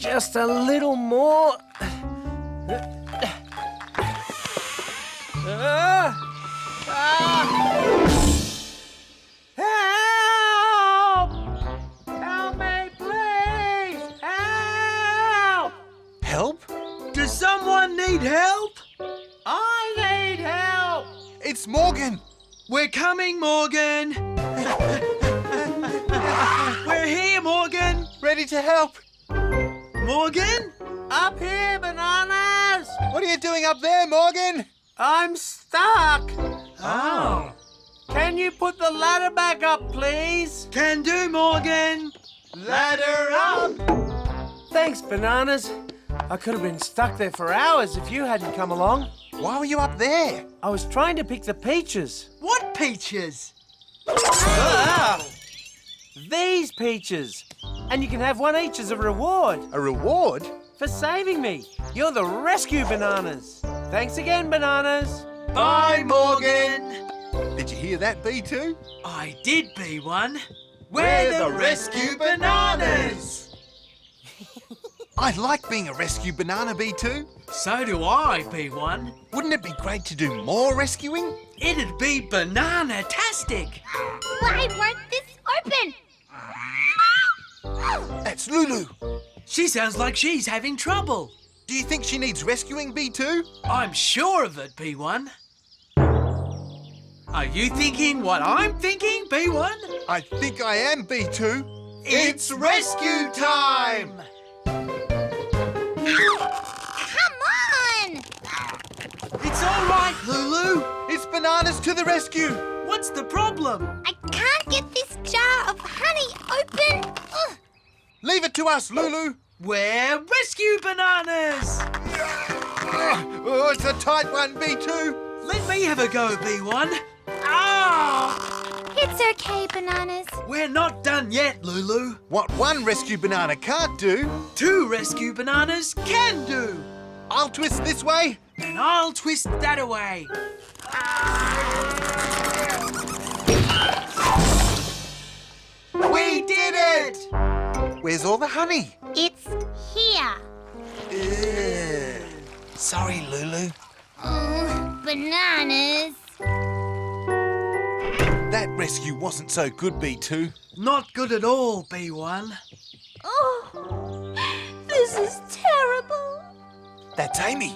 Just a little more. Help! Help me, please! Help! Help? Does someone need help? I need help! It's Morgan. We're coming, Morgan! We're here, Morgan! Ready to help. Morgan? Up here, Bananas! What are you doing up there, Morgan? I'm stuck! Oh. Can you put the ladder back up, please? Can do, Morgan! Ladder up! Thanks, Bananas. I could have been stuck there for hours if you hadn't come along. Why were you up there? I was trying to pick the peaches. What peaches? Ah! These peaches. And you can have one each as a reward A reward? for saving me. You're the rescue Bananas. Thanks again, Bananas. Bye, Morgan. Did you hear that, B2? I did, B1. We're the rescue bananas. I like being a rescue banana, B2. So do I, B1. Wouldn't it be great to do more rescuing? It'd be banana-tastic. Why won't this open? That's Lulu. She sounds like she's having trouble. Do you think she needs rescuing, B2? I'm sure of it, B1. Are you thinking what I'm thinking, B1? I think I am, B2. It's rescue time! Come on! It's all right, Lulu. It's Bananas to the rescue. What's the problem? I can't get this jar of honey open. Ugh. Leave it to us, Lulu. We're rescue bananas. Oh, it's a tight one, B2. Let me have a go, B1. Ah! It's okay, Bananas. We're not done yet, Lulu. What one rescue banana can't do, 2 rescue bananas can do. I'll twist this way. And I'll twist that away. We did it! Where's all the honey? It's here. Ugh. Sorry, Lulu. Bananas. That rescue wasn't so good, B2. Not good at all, B1. Oh, this is terrible. That's Amy.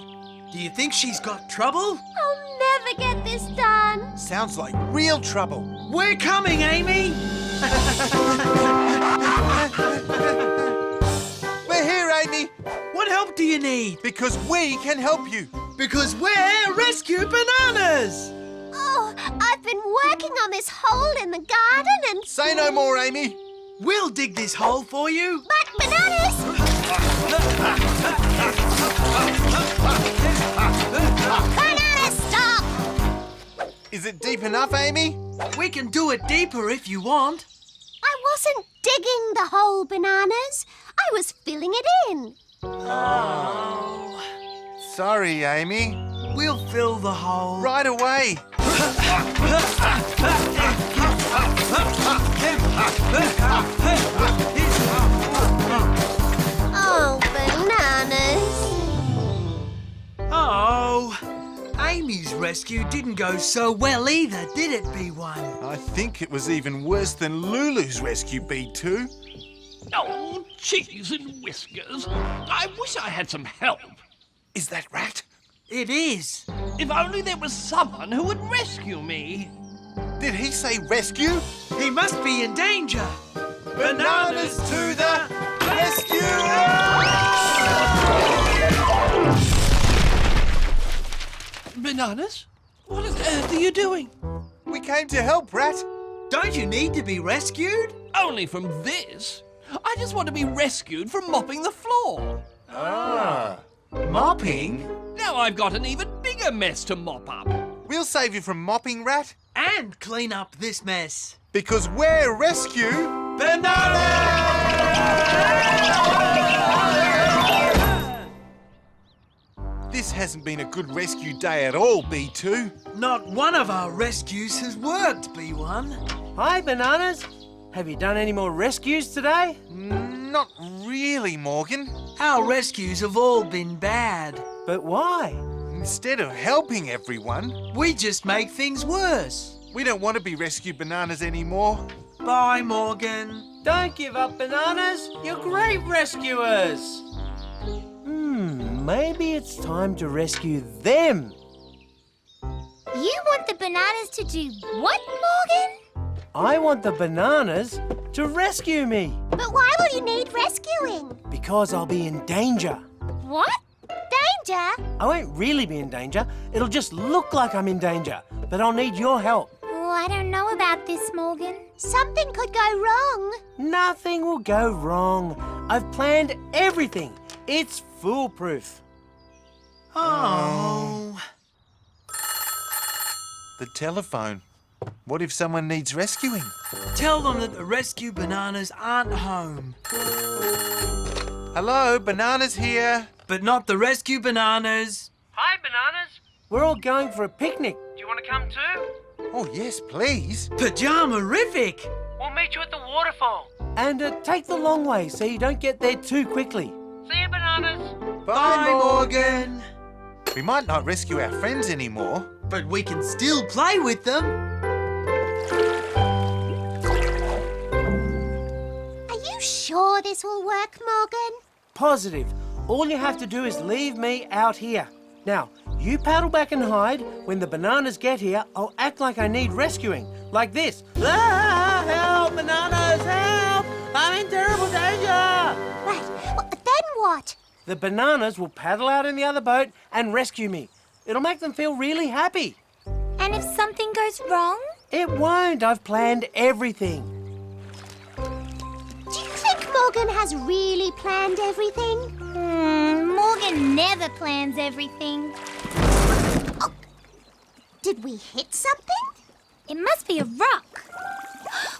Do you think she's got trouble? I'll never get this done. Sounds like real trouble. We're coming, Amy! We're here, Amy, What help do you need? because we can help you. Because we're rescue bananas! Oh, I've been working on this hole in the garden and... Say no more, Amy. We'll dig this hole for you. But Bananas! Bananas, stop! Is it deep enough, Amy? We can do it deeper if you want. I wasn't digging the hole, Bananas. I was filling it in. Oh. Sorry, Amy. We'll fill the hole. Right away. Oh, Bananas. Oh. Amy's rescue didn't go so well either, did it, B1? I think it was even worse than Lulu's rescue, B2. Oh, cheese and whiskers. I wish I had some help. Is that Rat? It is. If only there was someone who would rescue me. Did he say rescue? He must be in danger. Bananas to the rescue! Bananas? What on earth are you doing? We came to help, Rat. Don't you need to be rescued? Only from this. I just want to be rescued from mopping the floor. Ah. Mopping? Now I've got an even bigger mess to mop up. We'll save you from mopping, Rat, And clean up this mess. because we're rescue. This hasn't been a good rescue day at all, B2. Not one of our rescues has worked, B1. Hi, Bananas. Have you done any more rescues today? No. Not really, Morgan. Our rescues have all been bad. But why? Instead of helping everyone, We just make things worse. we don't want to be rescue bananas anymore. Bye, Morgan. Don't give up, bananas. You're great rescuers. Maybe it's time to rescue them. You want the bananas to do what, Morgan? I want the bananas to rescue me But why will you need rescuing? because I'll be in danger. What? Danger? I won't really be in danger. It'll just look like I'm in danger. But I'll need your help. Oh, I don't know about this, Morgan. Something could go wrong. Nothing will go wrong. I've planned everything. It's foolproof. Oh. The telephone. What if someone needs rescuing? Tell them that the rescue bananas aren't home. Hello, Bananas here. But not the rescue bananas. Hi, bananas. We're all going for a picnic. Do you want to come too? Oh, yes, please. Pyjama-rific. We'll meet you at the waterfall. And take the long way so you don't get there too quickly. See you, bananas. Bye, Morgan. We might not rescue our friends anymore. But we can still play with them. Are you sure this will work, Morgan? Positive. All you have to do is leave me out here. Now, you paddle back and hide. When the bananas get here, I'll act like I need rescuing. Like this. Ah, help, bananas, help! I'm in terrible danger! Right, well, then what? The bananas will paddle out in the other boat and rescue me. It'll make them feel really happy. And if something goes wrong? It won't. I've planned everything. Do you think Morgan has really planned everything? Morgan never plans everything. Oh. Did we hit something? It must be a rock.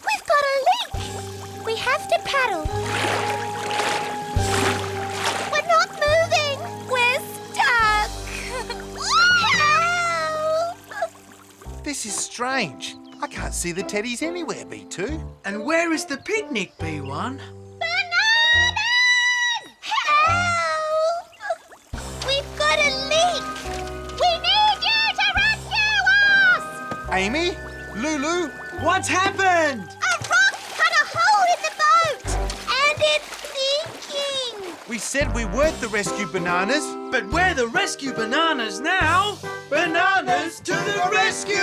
We've got a leak. We have to paddle. We're not moving. We're stuck. Help! This is strange. I can't see the teddies anywhere, B2. And where is the picnic, B1? Bananas! Help! We've got a leak! We need you to rescue us! Amy? Lulu? What's happened? A rock cut a hole in the boat! And it's leaking! We said we weren't the rescue bananas. But we're the rescue bananas now. Bananas to the rescue!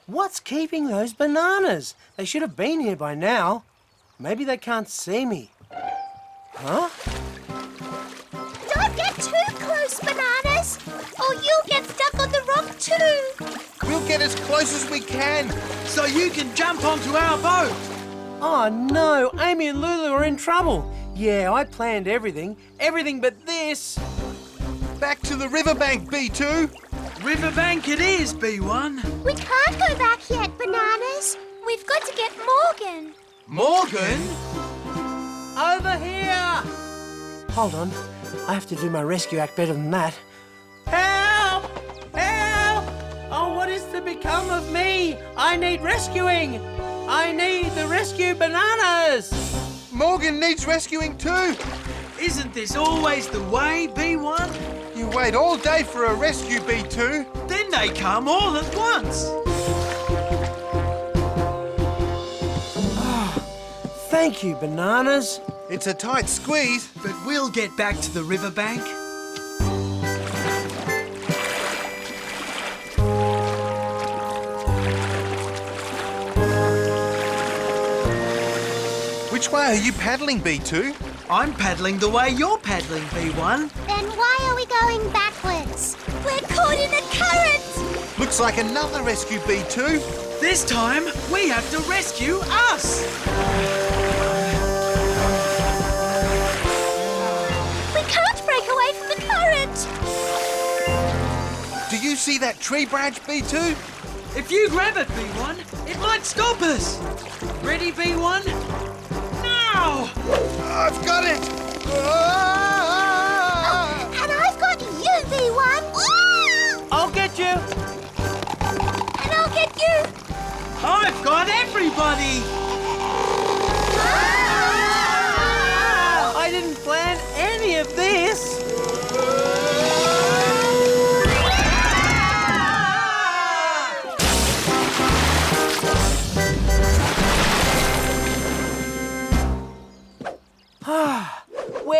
What's keeping those bananas? They should have been here by now. Maybe they can't see me. Huh? Don't get too close, Bananas, or you'll get stuck on the rock too. We'll get as close as we can. So you can jump onto our boat. Oh no, Amy and Lulu are in trouble. Yeah, I planned everything. Everything but this. Back to the riverbank, B2. Riverbank it is, B1. We can't go back yet, Bananas. We've got to get Morgan. Morgan? Over here! Hold on. I have to do my rescue act better than that. Help! Help! Oh, what is to become of me? I need rescuing! I need the rescue bananas! Morgan needs rescuing too. Isn't this always the way, B1? You wait all day for a rescue, B2. Then they come all at once. Thank you, bananas. It's a tight squeeze. But we'll get back to the riverbank. Which way are you paddling, B2? I'm paddling the way you're paddling, B1. Then why are we going backwards? We're caught in a current. Looks like another rescue, B2. This time, we have to rescue us. We can't break away from the current. Do you see that tree branch, B2? If you grab it, B1, it might stop us. Ready, B1? Now! I've got it! And I've got you, V1. I'll get you. And I'll get you. I've got everybody! Ah!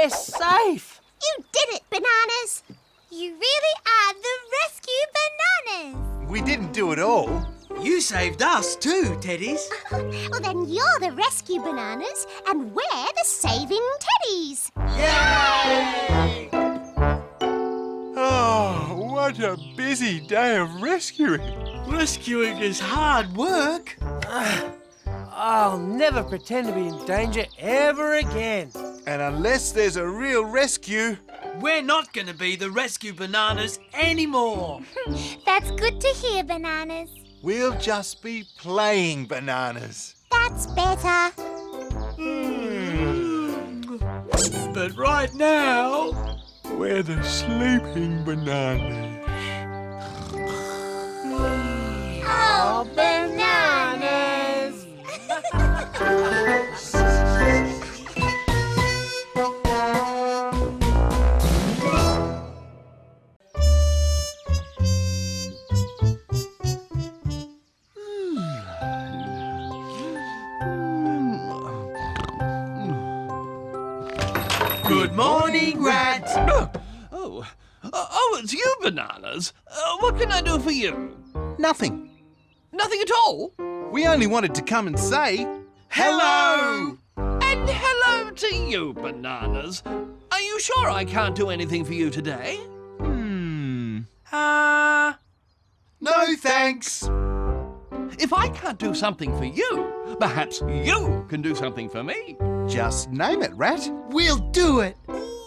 We're safe. You did it, Bananas. You really are the rescue bananas. We didn't do it all. You saved us too, teddies. Well, then you're the rescue bananas and we're the saving teddies. Yay! Oh, what a busy day of rescuing. Rescuing is hard work. I'll never pretend to be in danger ever again. And unless there's a real rescue, We're not going to be the rescue bananas anymore. That's good to hear, Bananas. we'll just be playing bananas. That's better. But right now, We're the sleeping bananas. Oh, Bananas! good morning, Rat. Oh, it's you, Bananas. What can I do for you? Nothing. Nothing at all? We only wanted to come and say Hello! And hello to you, Bananas. Are you sure I can't do anything for you today? no thanks. If I can't do something for you, perhaps you can do something for me. Just name it, Rat. We'll do it.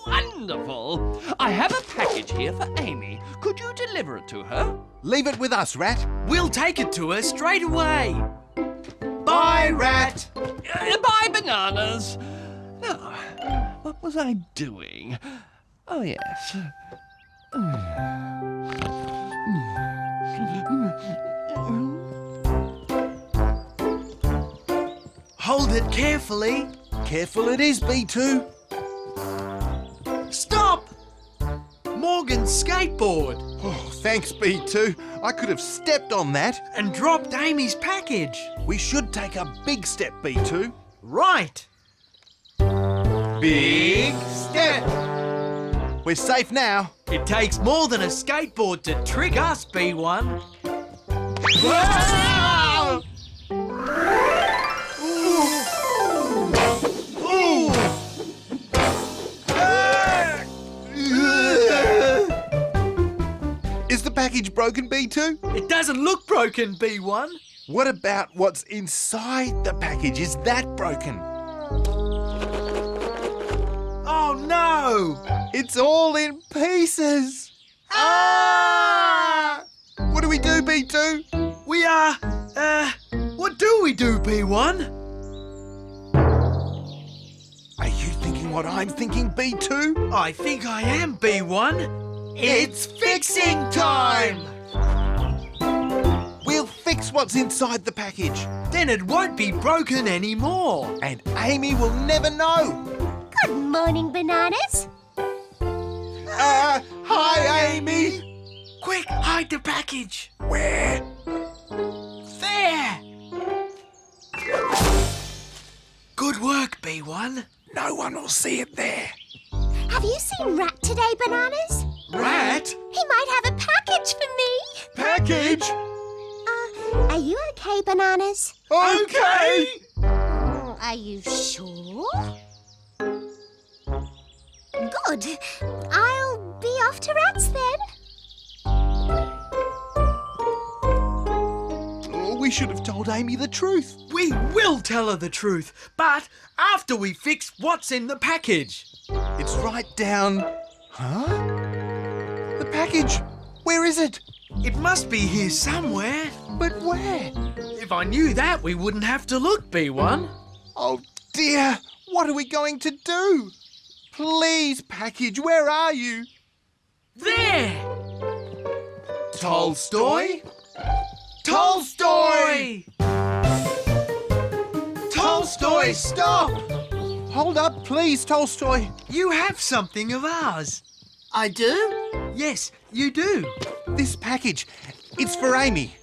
Wonderful. I have a package here for Amy. Could you deliver it to her? Leave it with us, Rat. We'll take it to her straight away. Bye, Rat. Bye, Bananas. Now, what was I doing? Oh, yes. Hold it carefully. Careful it is, B2. Stop! Morgan's skateboard. Oh, thanks, B2. I could have stepped on that. And dropped Amy's package. We should take a big step, B2. Right. Big step. We're safe now. It takes more than a skateboard to trick us, B1. Wow! Is the package broken, B2? It doesn't look broken, B1. What about what's inside the package? Is that broken? Oh, no! It's all in pieces. Ah! What do we do, B2? We are, what do we do, B1? Are you thinking what I'm thinking, B2? I think I am, B1. It's fixing time! We'll fix what's inside the package. Then it won't be broken anymore. And Amy will never know. Good morning, Bananas. Hi, Amy. Quick, hide the package. Where? There! Good work, B1. No one will see it there. Have you seen Rat today, Bananas? Rat? He might have a package for me. Package? Are you okay, Bananas? Okay. Are you sure? Good. I'll be off to Rat's then. Oh, we should have told Amy the truth. We will tell her the truth, but after we fix what's in the package. It's right down... Huh? The package. Where is it? It must be here somewhere. But where? If I knew that, we wouldn't have to look, B1. Oh, dear. What are we going to do? Please, package, where are you? There! Tolstoy? Tolstoy! Tolstoy, stop! Hold up, please, Tolstoy. You have something of ours. I do? Yes, you do. This package, it's for Amy.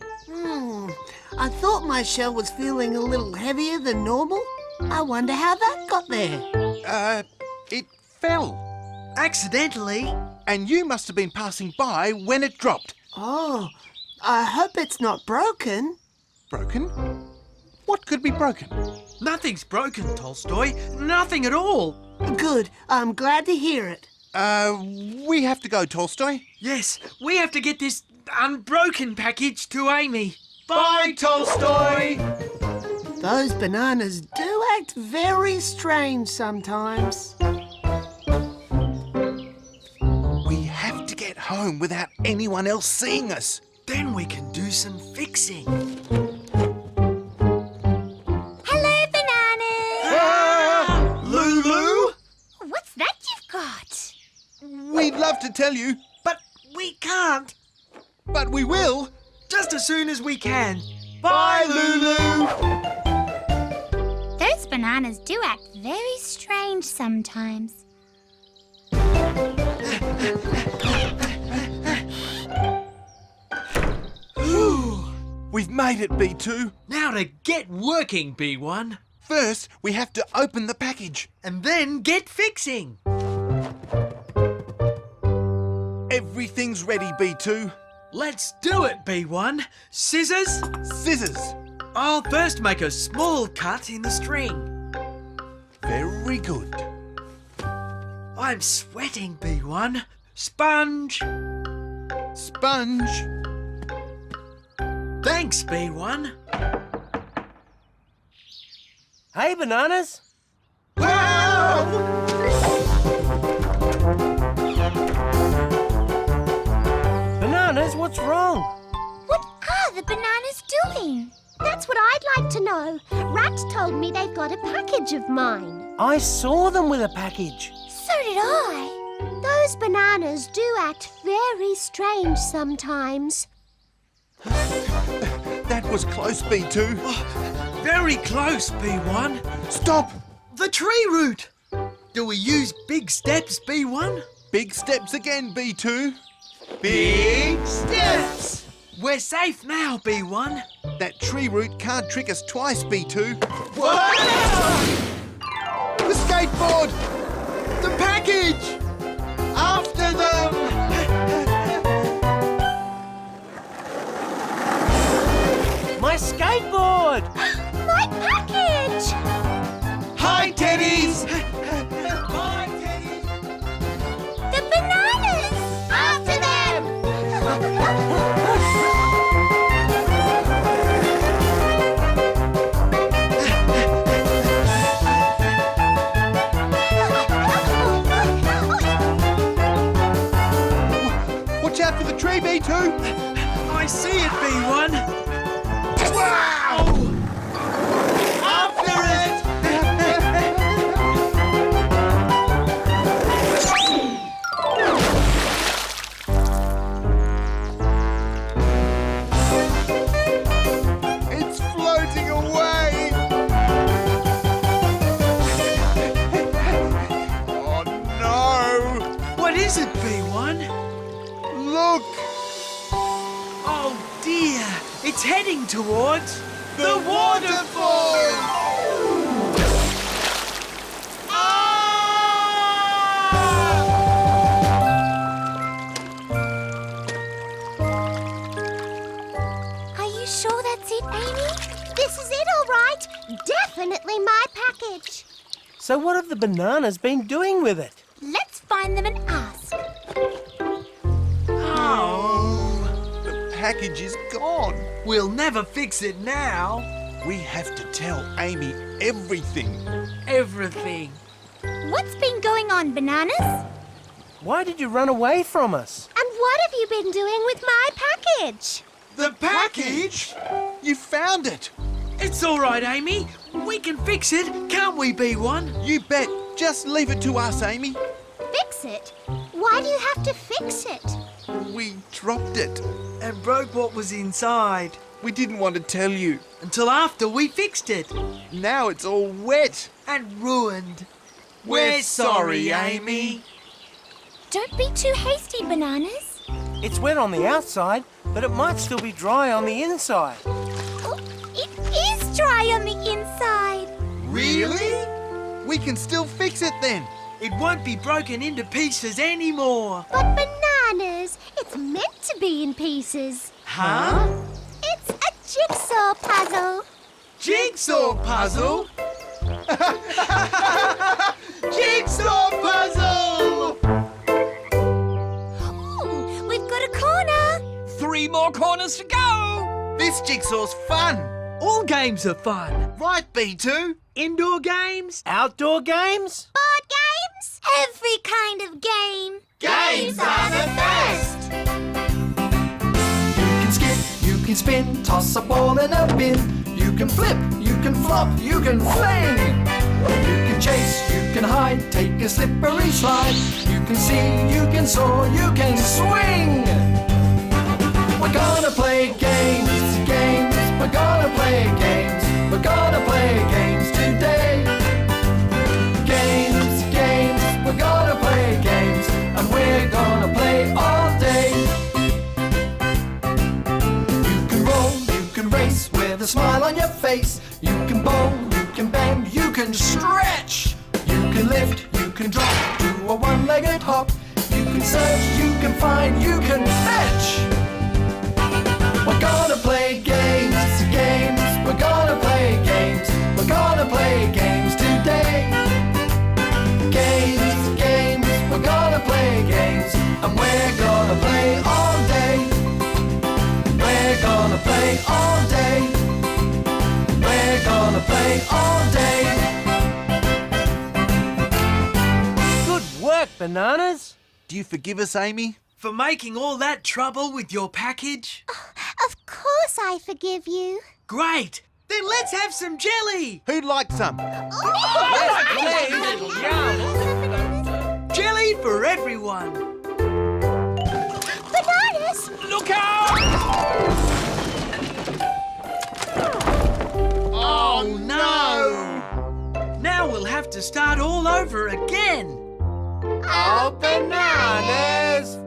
I thought my shell was feeling a little heavier than normal. I wonder how that got there. It fell. Accidentally. And you must have been passing by when it dropped. Oh, I hope it's not broken. Broken? What could be broken? Nothing's broken, Tolstoy. Nothing at all. Good. I'm glad to hear it. We have to go, Tolstoy. Yes, we have to get this unbroken package to Amy. Bye, Tolstoy! Those bananas do act very strange sometimes. We have to get home without anyone else seeing us. Then we can do some fixing. Hello, bananas! Lulu? What's that you've got? We'd love to tell you, But we can't. but we will. Just as soon as we can. Bye, Lulu! Those bananas do act very strange sometimes. We've made it, B2. Now to get working, B1. First, we have to open the package. And then get fixing. Everything's ready, B2. Let's do it, B1. Scissors? Scissors. I'll first make a small cut in the string. Very good. I'm sweating, B1. Sponge. Sponge. Thanks, B1. Hey, bananas. Bananas, what's wrong? What are the bananas doing? That's what I'd like to know. Rat told me they've got a package of mine. I saw them with a package. So did I. Those bananas do act very strange sometimes. That was close, B2. Very close, B1. Stop! The tree root. Do we use big steps, B1? Big steps again, B2. Big steps! We're safe now, B1. That tree root can't trick us twice, B2. What? The skateboard! The package! After them! My skateboard! My package! Hi, Teddies! Bye, Teddy. The bananas! After them! Watch out for the tree, B2! I see it, B1. Wow! After it! It's floating away! Oh no! What is it, B1? Look! Oh dear, it's heading towards The waterfall! Are you sure that's it, Amy? This is it, all right. Definitely my package. So what have the bananas been doing with it? Let's find them and ask. The package is gone. We'll never fix it now. We have to tell Amy everything. Everything. What's been going on, bananas? Why did you run away from us? And what have you been doing with my package? The package? You found it. It's all right, Amy. We can fix it, can't we, B1? You bet. Just leave it to us, Amy. Fix it? Why do you have to fix it? We dropped it. And broke what was inside. We didn't want to tell you. Until after we fixed it. Now it's all wet. And ruined. We're sorry, Amy. Don't be too hasty, bananas. It's wet on the outside, but it might still be dry on the inside. Oh, it is dry on the inside. Really? We can still fix it then. It won't be broken into pieces anymore. But Bananas, it's meant to be in pieces. Huh? It's a jigsaw puzzle. Jigsaw puzzle? Jigsaw puzzle! Ooh, we've got a corner. 3 more corners to go! This jigsaw's fun. All games are fun. Right, B2? Indoor games, Outdoor games? Board games? Every kind of game. Games are the best. You can skip, you can spin, toss a ball in a bin. You can flip, you can flop, you can fling. You can chase, you can hide, take a slippery slide. You can see, you can soar, you can swing. We're gonna play games, games. We're gonna play games. We're gonna play games today. Games, games. We're gonna play games. And we're gonna play all day. You can roll, you can race with a smile on your face. You can bowl, you can bend, you can stretch. You can lift, you can drop, do a one-legged hop. You can search, you can find, you can fetch. We're gonna play games, games. We're gonna play games. We're gonna play games today. Games, games. We're gonna play games. And we're gonna play all day. We're gonna play all day. We're gonna play all day. Good work, Bananas. Do you forgive us, Amy? For making all that trouble with your package? Of course I forgive you. Great! Then let's have some jelly! Who'd like some? Jelly for everyone! Bananas! Look out! Oh no! Now we'll have to start all over again! Oh, Bananas!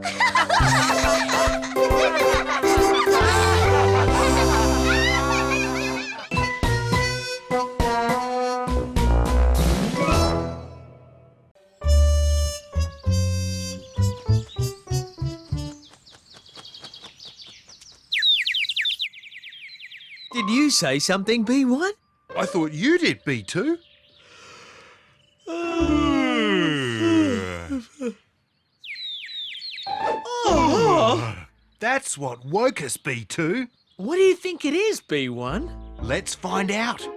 Did you say something, B1? I thought you did, B2. That's what woke us, B2. What do you think it is, B1? Let's find out.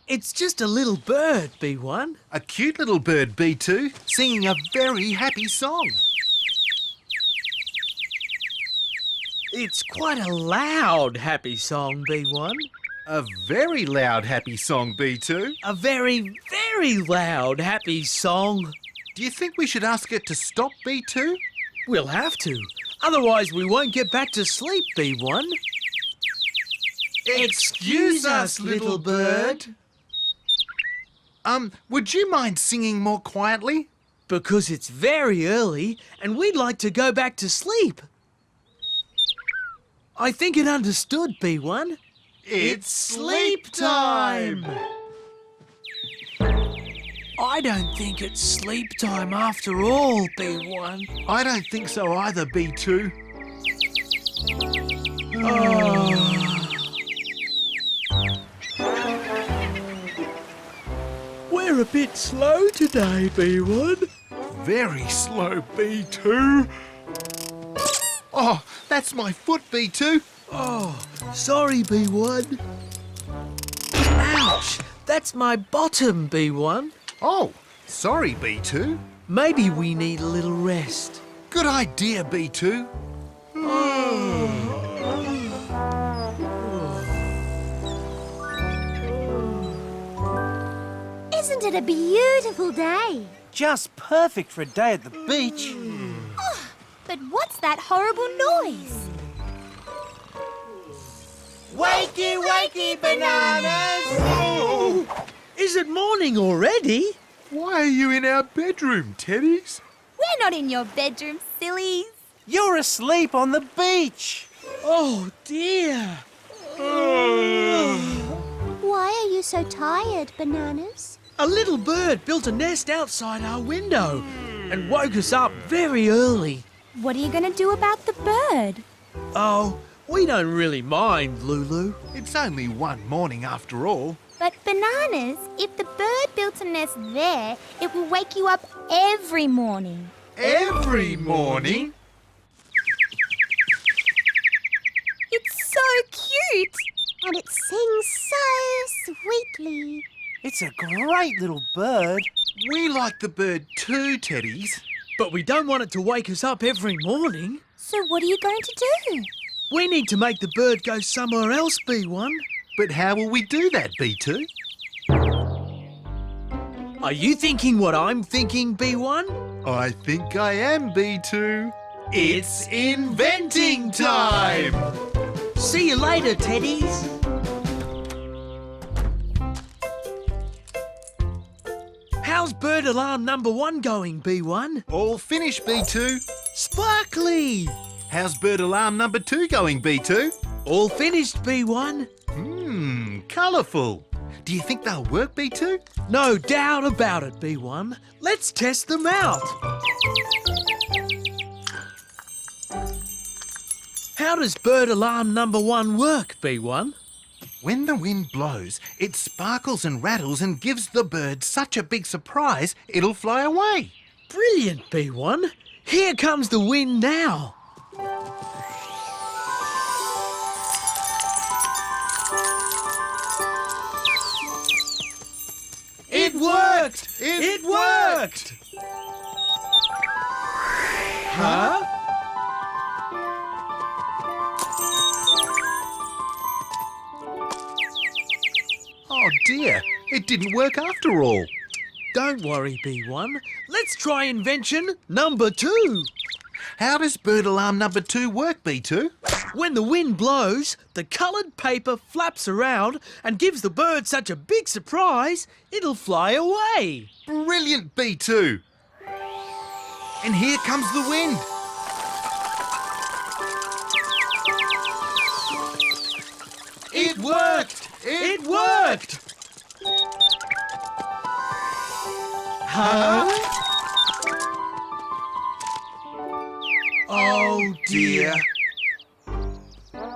It's just a little bird, B1. A cute little bird, B2, singing a very happy song. It's quite a loud, happy song, B1. A very loud, happy song, B2. A very, very loud, happy song. Do you think we should ask it to stop, B2? We'll have to. Otherwise, we won't get back to sleep, B1. Excuse us, little bird. Would you mind singing more quietly? Because it's very early and we'd like to go back to sleep. I think it understood, B1. It's sleep time! I don't think it's sleep time after all, B1. I don't think so either, B2. We're a bit slow today, B1. Very slow, B2. Oh, that's my foot, B2. Oh, sorry, B1. Ouch! That's my bottom, B1. Oh, sorry, B2. Maybe we need a little rest. Good idea, B2. Isn't it a beautiful day? Just perfect for a day at the beach. But what's that horrible noise? Wakey, wakey, Bananas! Is it morning already? Why are you in our bedroom, teddies? We're not in your bedroom, sillies. You're asleep on the beach. Oh, dear. Why are you so tired, Bananas? A little bird built a nest outside our window and woke us up very early. What are you going to do about the bird? Oh, we don't really mind, Lulu. It's only one morning after all. But Bananas, if the bird built a nest there, it will wake you up every morning. Every morning? It's so cute! And it sings so sweetly. It's a great little bird. We like the bird too, Teddies. But we don't want it to wake us up every morning. So what are you going to do? We need to make the bird go somewhere else, B1. But how will we do that, B2? Are you thinking what I'm thinking, B1? I think I am, B2. It's inventing time! See you later, Teddies. How's bird alarm number 1 going, B1? All finished, B2. Sparkly! How's bird alarm number 2 going, B2? All finished, B1. Colourful. Do you think they'll work, B2? No doubt about it, B1. Let's test them out. How does bird alarm number 1 work, B1? When the wind blows, it sparkles and rattles and gives the bird such a big surprise, it'll fly away. Brilliant, B1. Here comes the wind now. It worked! It worked! Huh? Oh dear, it didn't work after all. Don't worry, B1. Let's try invention number 2. How does bird alarm number 2 work, B2? When the wind blows, the coloured paper flaps around and gives the bird such a big surprise, it'll fly away. Brilliant, B2. And here comes the wind. It worked! It worked! Huh? Oh dear.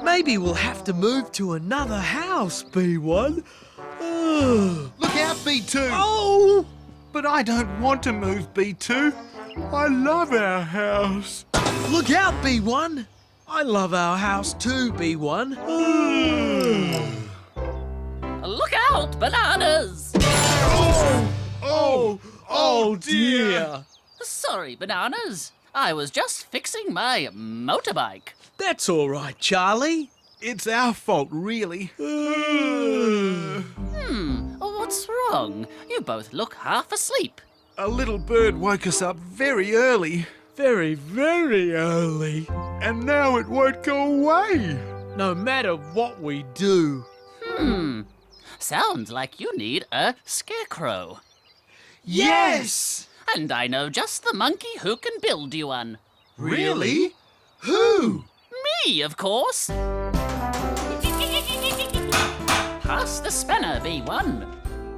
Maybe we'll have to move to another house, B1. Ugh. Look out, B2. Oh! But I don't want to move, B2. I love our house. Look out, B1. I love our house too, B1. Look out, Bananas! Oh dear. Sorry, Bananas. I was just fixing my motorbike. That's all right, Charlie. It's our fault, really. What's wrong? You both look half asleep. A little bird woke us up very early, Very, very early. and now it won't go away. No matter what we do. Sounds like you need a scarecrow. Yes! And I know just the monkey who can build you one. Really? Who? Me, of course. Pass the spanner, B1.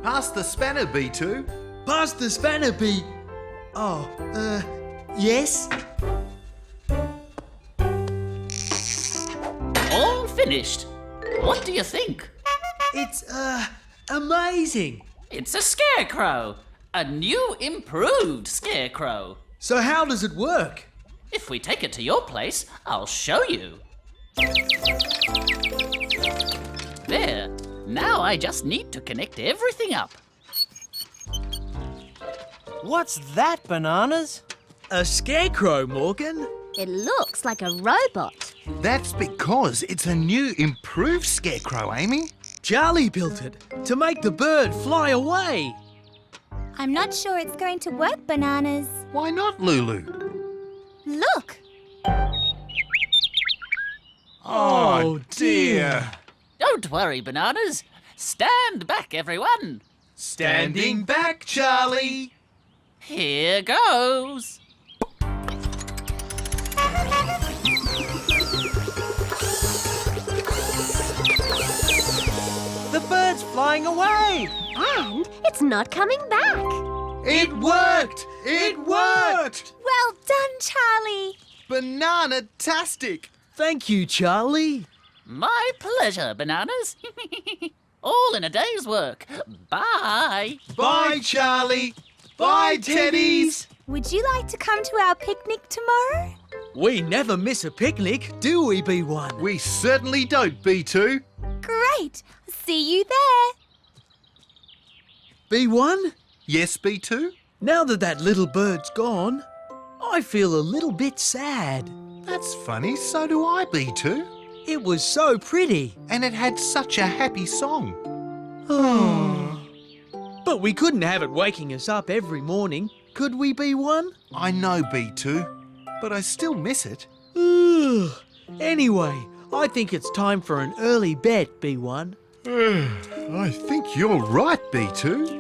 Pass the spanner, B2. Pass the spanner, B. Oh, yes? All finished. What do you think? It's, amazing. It's a scarecrow. A new, improved scarecrow. So how does it work? If we take it to your place, I'll show you. There. Now I just need to connect everything up. What's that, Bananas? A scarecrow, Morgan. It looks like a robot. That's because it's a new, improved scarecrow, Amy. Charlie built it to make the bird fly away. I'm not sure it's going to work, Bananas. Why not, Lulu? Look! Oh, dear. Don't worry, Bananas. Stand back, everyone. Standing back, Charlie. Here goes. The bird's flying away. And it's not coming back. It worked! It worked! Well done, Charlie. Banana-tastic! Thank you, Charlie. My pleasure, Bananas. All in a day's work. Bye. Bye, Charlie! Bye, Teddies! Would you like to come to our picnic tomorrow? We never miss a picnic, do we, B1? We certainly don't, B2. Great. See you there. B1, Yes, B2? now that little bird's gone, I feel a little bit sad. That's funny, so do I, B2. It was so pretty. And it had such a happy song. But we couldn't have it waking us up every morning, could we, B1? I know, B2, but I still miss it. Anyway, I think it's time for an early bed, B1. I think you're right, B2.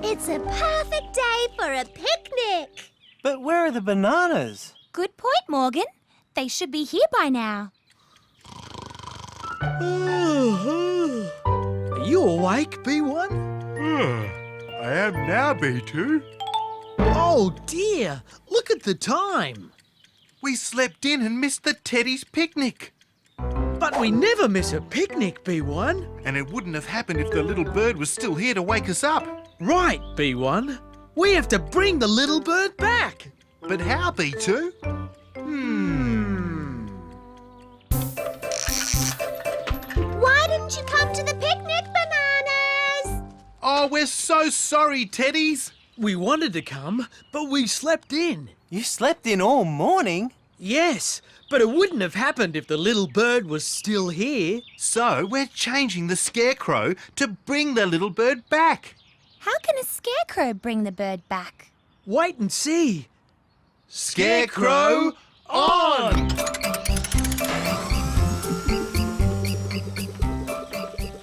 It's a perfect day for a picnic. But where are the bananas? Good point, Morgan. They should be here by now. Are you awake, B1? I am now, B2. Oh dear, look at the time. We slept in and missed the Teddies picnic. But we never miss a picnic, B1. And it wouldn't have happened if the little bird was still here to wake us up. Right, B1. We have to bring the little bird back. But how, B2? Why didn't you come to the picnic, Bananas? Oh, we're so sorry, Teddies. We wanted to come, but we slept in. You slept in all morning? Yes, but it wouldn't have happened if the little bird was still here. So we're changing the scarecrow to bring the little bird back. How can a scarecrow bring the bird back? Wait and see. Scarecrow on!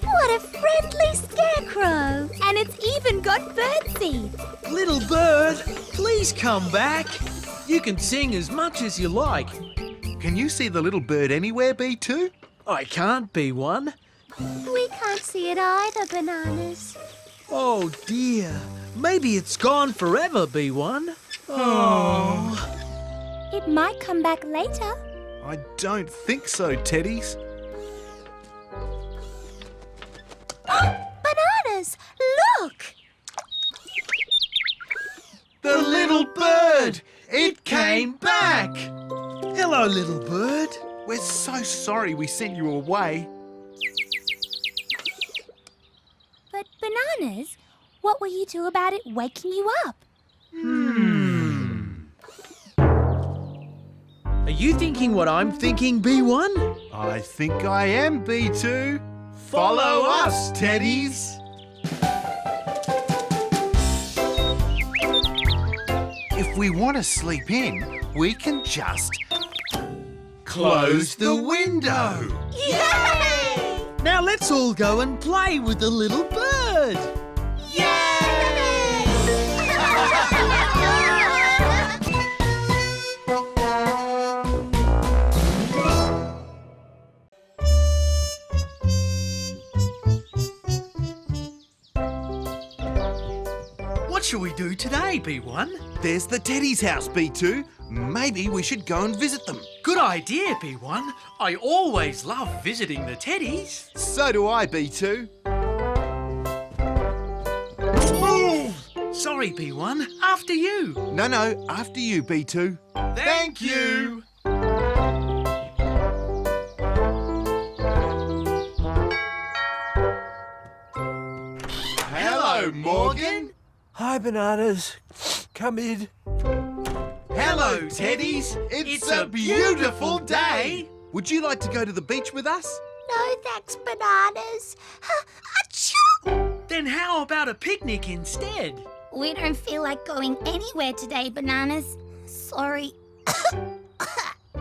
What a friendly scarecrow. And it's even got birdseed. Little bird, please come back. You can sing as much as you like. Can you see the little bird anywhere, B2? I can't be one. We can't see it either, Bananas. Oh dear. Maybe it's gone forever, B1. Oh. It might come back later. I don't think so, Teddies. Bananas, look! The little bird! It came back! Hello, little bird. We're so sorry we sent you away. But Bananas, what will you do about it waking you up? Are you thinking what I'm thinking, B1? I think I am, B2. Follow us, Teddies. If we want to sleep in, we can just close the window. Yay! Now let's all go and play with the little bird. What shall we do today, B1? There's the Teddies' house, B2. Maybe we should go and visit them. Good idea, B1. I always love visiting the Teddies. So do I, B2. Move! Sorry, B1. After you. No, after you, B2. Thank you. Hello, Morgan. Hi, Bananas. Come in. Hello, Teddies. It's a beautiful day. Would you like to go to the beach with us? No, thanks, Bananas. Achoo! Then how about a picnic instead? We don't feel like going anywhere today, Bananas. Sorry.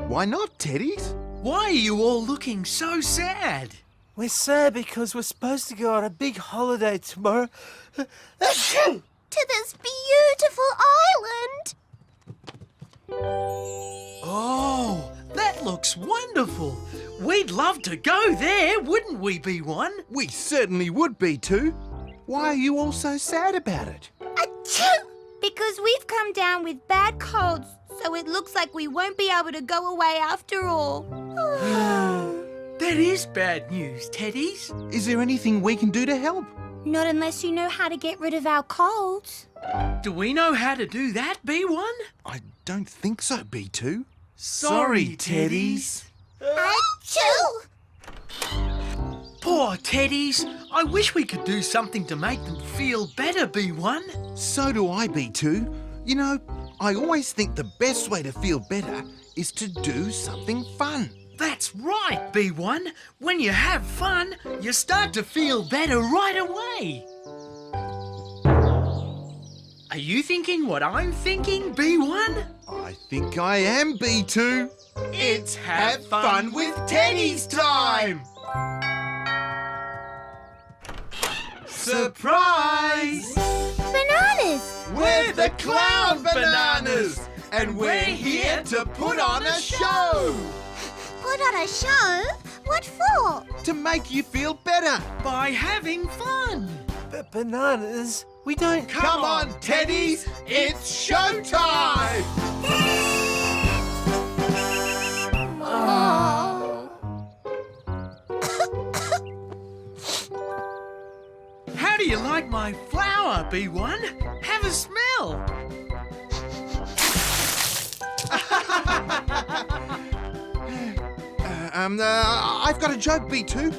Why not, Teddies? Why are you all looking so sad? We're sad because we're supposed to go on a big holiday tomorrow. To this beautiful island. Oh, that looks wonderful. We'd love to go there, wouldn't we, B1? We certainly would, B2. Why are you all so sad about it? Achoo! Because we've come down with bad colds, so it looks like we won't be able to go away after all. That is bad news, Teddies. Is there anything we can do to help? Not unless you know how to get rid of our colds. Do we know how to do that, B1? I don't think so, B2. Sorry, Teddies. Achoo! Poor Teddies. I wish we could do something to make them feel better, B1. So do I, B2. You know, I always think the best way to feel better is to do something fun. That's right, B1. When you have fun, you start to feel better right away. Are you thinking what I'm thinking, B1? I think I am, B2. It's Have fun with Teddy's time! Surprise! Bananas! We're the Clown Bananas! And we're here to put on a show! Put on a show? What for? To make you feel better! By having fun. But Bananas, we don't... Come on, Teddies! It's showtime! Oh. How do you like my flower, B1? Have a smell. I've got a joke, B2.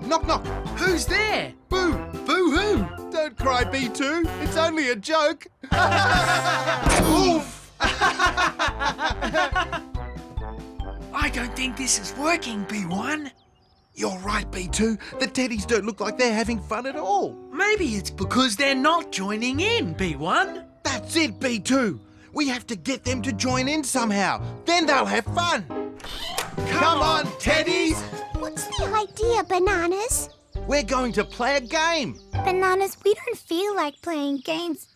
Knock knock. Who's there? Boo! Boo-hoo. Don't cry, B2. It's only a joke. Oof! I don't think this is working, B1. You're right, B2. The Teddies don't look like they're having fun at all. Maybe it's because they're not joining in, B1. That's it, B2. We have to get them to join in somehow. Then they'll have fun. Come on, Teddies! What's the idea, Bananas? We're going to play a game. Bananas, we don't feel like playing games.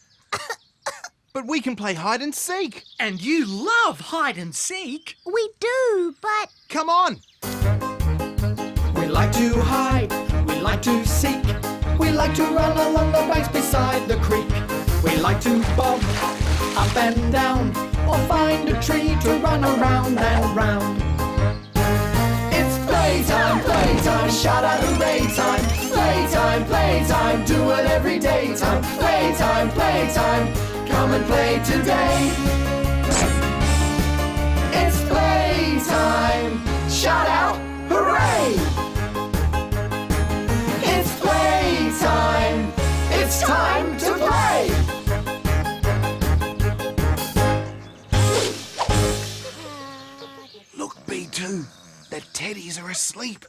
But we can play hide and seek. And you love hide and seek. We do, but... Come on. We like to hide, we like to seek, we like to run along the banks beside the creek. We like to bob up and down, or find a tree to run around and round. It's playtime, playtime, shout out hooray time. Playtime, playtime, do it every day time. Playtime, playtime, come and play today. It's playtime, shout out hooray! It's playtime! It's time to play! Look, B2. The Teddies are asleep.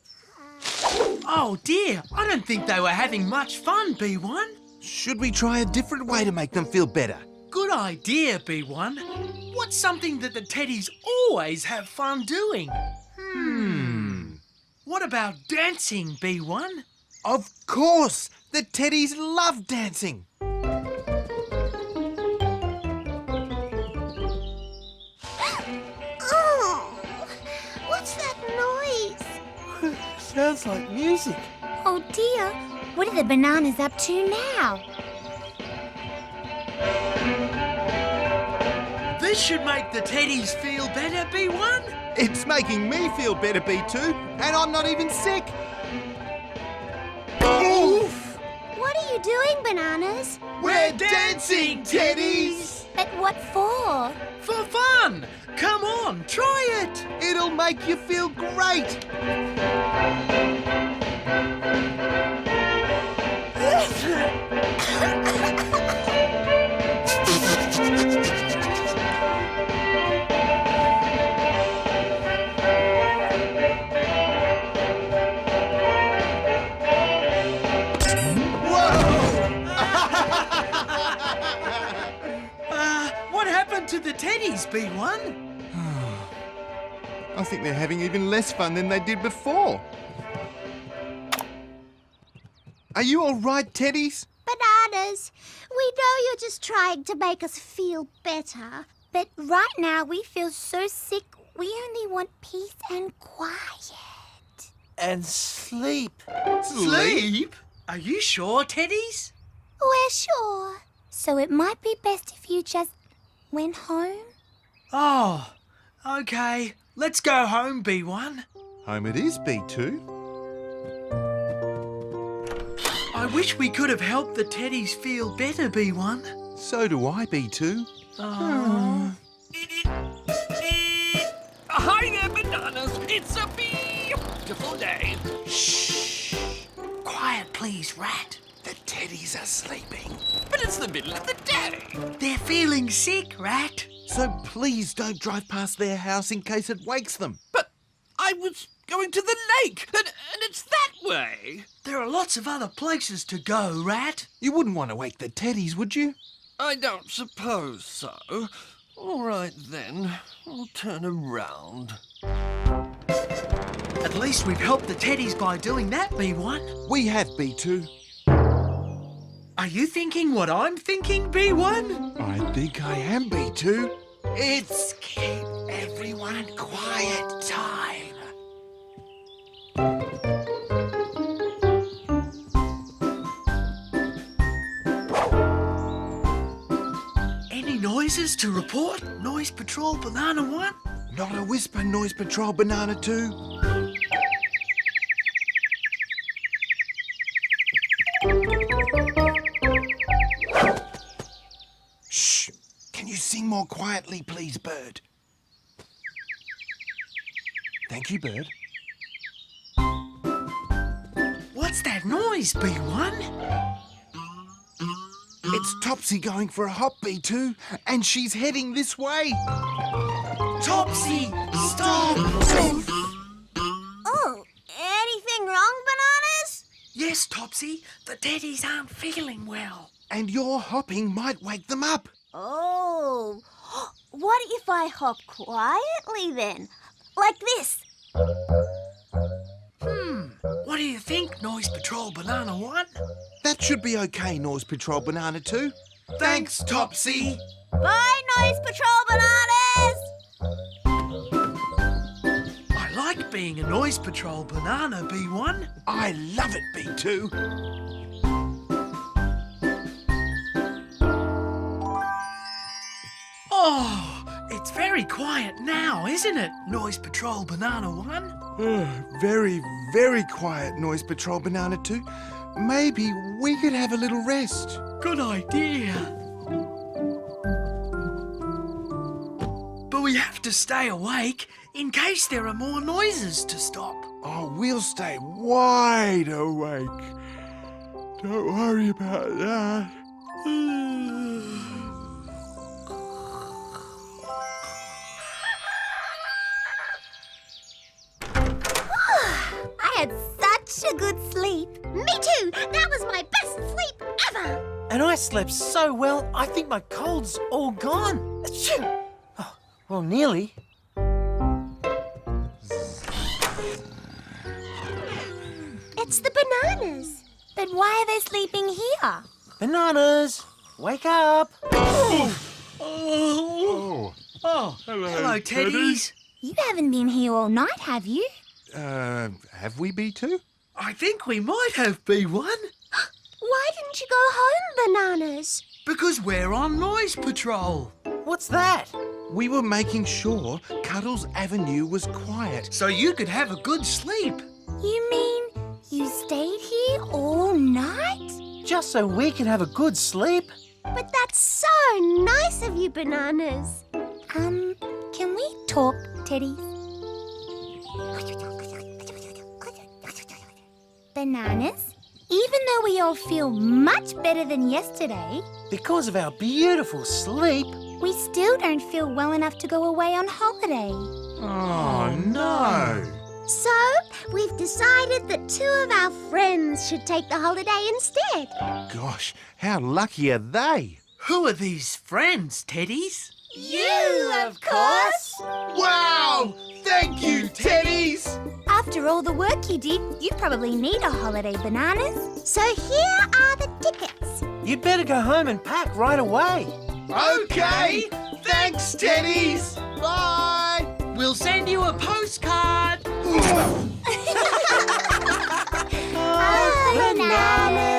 Oh dear, I don't think they were having much fun, B1. Should we try a different way to make them feel better? Good idea, B1. What's something that the Teddies always have fun doing? What about dancing, B1? Of course! The Teddies love dancing. Oh, what's that noise? Sounds like music. Oh dear, what are the bananas up to now? This should make the Teddies feel better, B1. It's making me feel better, B2, and I'm not even sick. Oof! What are you doing, Bananas? We're dancing, Teddies! But what for? For fun! Come on, try it! It'll make you feel great. What happened to the Teddies, B1? I think they're having even less fun than they did before. Are you all right, Teddies? Bananas, we know you're just trying to make us feel better. But right now we feel so sick, we only want peace and quiet. And sleep. Sleep? Are you sure, Teddies? We're sure. So it might be best if you just went home? Oh, okay. Let's go home, B1. Home it is, B2. I wish we could have helped the Teddies feel better, B1. So do I, B2. Oh. Hi there, Bananas. It's a beautiful day. Shh. Quiet, please, Rat. The Teddies are sleeping. But it's the middle of the day. They're feeling sick, Rat. So please don't drive past their house in case it wakes them. But I was going to the lake, and it's that way. There are lots of other places to go, Rat. You wouldn't want to wake the Teddies, would you? I don't suppose so. All right, then. I'll turn around. At least we've helped the Teddies by doing that, B1. We have, B2. Are you thinking what I'm thinking, B1? I think I am, B2. It's keep everyone quiet time. Any noises to report? Noise Patrol Banana 1? Not a whisper, Noise Patrol Banana 2. Shh! Can you sing more quietly, please, Bird? Thank you, Bird. What's that noise, B1? It's Topsy going for a hop, B2, and she's heading this way. Topsy, stop! Oh, anything wrong, Bananas? Yes, Topsy, the Teddies aren't feeling well. And your hopping might wake them up. Oh, what if I hop quietly then? Like this. What do you think, Noise Patrol Banana 1? That should be okay, Noise Patrol Banana 2. Thanks, Topsy. Bye, Noise Patrol Bananas! I like being a Noise Patrol Banana, B1. I love it, B2. Oh, it's very quiet now, isn't it, Noise Patrol Banana 1? Very, very quiet, Noise Patrol Banana 2. Maybe we could have a little rest. Good idea. But we have to stay awake in case there are more noises to stop. Oh, we'll stay wide awake. Don't worry about that. I had such a good sleep. Me too! That was my best sleep ever! And I slept so well, I think my cold's all gone. Achoo! Oh, well, nearly. It's the Bananas. But why are they sleeping here? Bananas, wake up. Oh, Hello, Teddies. You haven't been here all night, have you? have we, B2? I think we might have, B1. Why didn't you go home, Bananas? Because we're on Noise Patrol. What's that? We were making sure Cuddles Avenue was quiet. So you could have a good sleep. You mean you stayed here all night? Just so we can have a good sleep. But that's so nice of you, Bananas. Can we talk, Teddy? Bananas? Even though we all feel much better than yesterday, Because of our beautiful sleep. we still don't feel well enough to go away on holiday. Oh, no. So, we've decided that 2 of our friends should take the holiday instead. Gosh, how lucky are they? Who are these friends, Teddies? You, of course. Wow! Thank you, Teddies! Our After all the work you did, you probably need a holiday, Bananas. So here are the tickets. You'd better go home and pack right away. OK! Thanks, Teddies! Bye! We'll send you a postcard. Bananas.